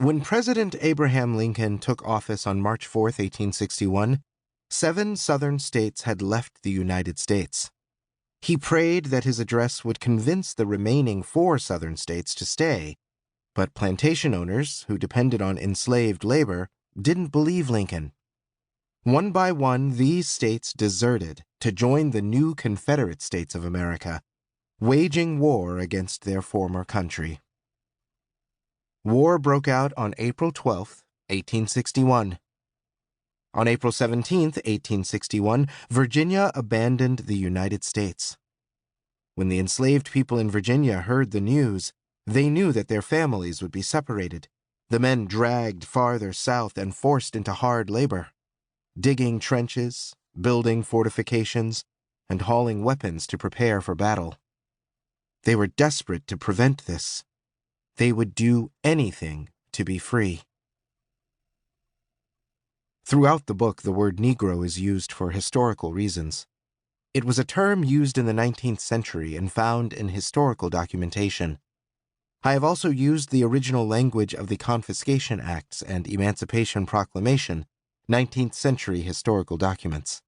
When President Abraham Lincoln took office on March 4, 1861, 7 Southern states had left the United States. He prayed that his address would convince the remaining 4 Southern states to stay, but plantation owners, who depended on enslaved labor, didn't believe Lincoln. One by one, these states deserted to join the new Confederate States of America, waging war against their former country. War broke out on April 12, 1861. On April 17, 1861, Virginia abandoned the United States. When the enslaved people in Virginia heard the news, they knew that their families would be separated, the men dragged farther south and forced into hard labor, digging trenches, building fortifications, and hauling weapons to prepare for battle. They were desperate to prevent this. They would do anything to be free. Throughout the book, the word Negro is used for historical reasons. It was a term used in the 19th century and found in historical documentation. I have also used the original language of the Confiscation Acts and Emancipation Proclamation, 19th century historical documents.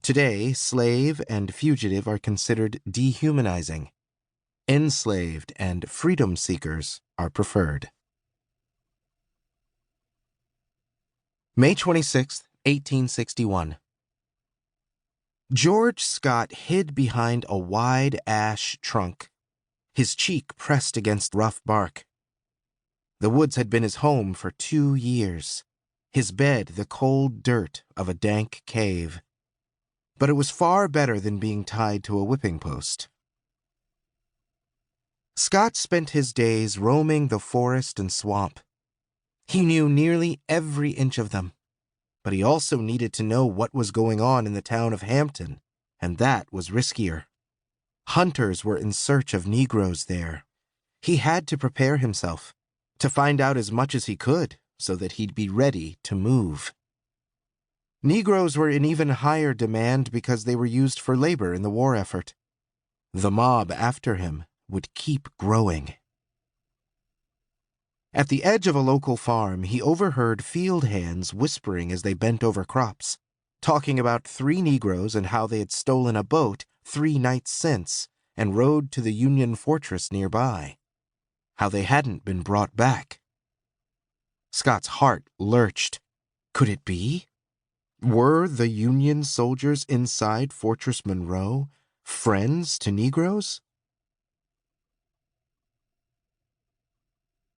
Today, slave and fugitive are considered dehumanizing. Enslaved and freedom seekers are preferred. May 26, 1861. George Scott hid behind a wide ash trunk, his cheek pressed against rough bark. The woods had been his home for 2 years, his bed the cold dirt of a dank cave. But it was far better than being tied to a whipping post. Scott spent his days roaming the forest and swamp. He knew nearly every inch of them, but he also needed to know what was going on in the town of Hampton, and that was riskier. Hunters were in search of Negroes there. He had to prepare himself, to find out as much as he could, so that he'd be ready to move. Negroes were in even higher demand because they were used for labor in the war effort. The mob after him would keep growing. At the edge of a local farm, he overheard field hands whispering as they bent over crops, talking about 3 Negroes and how they had stolen a boat 3 nights since and rowed to the Union fortress nearby, how they hadn't been brought back. Scott's heart lurched. Could it be? Were the Union soldiers inside Fortress Monroe friends to Negroes?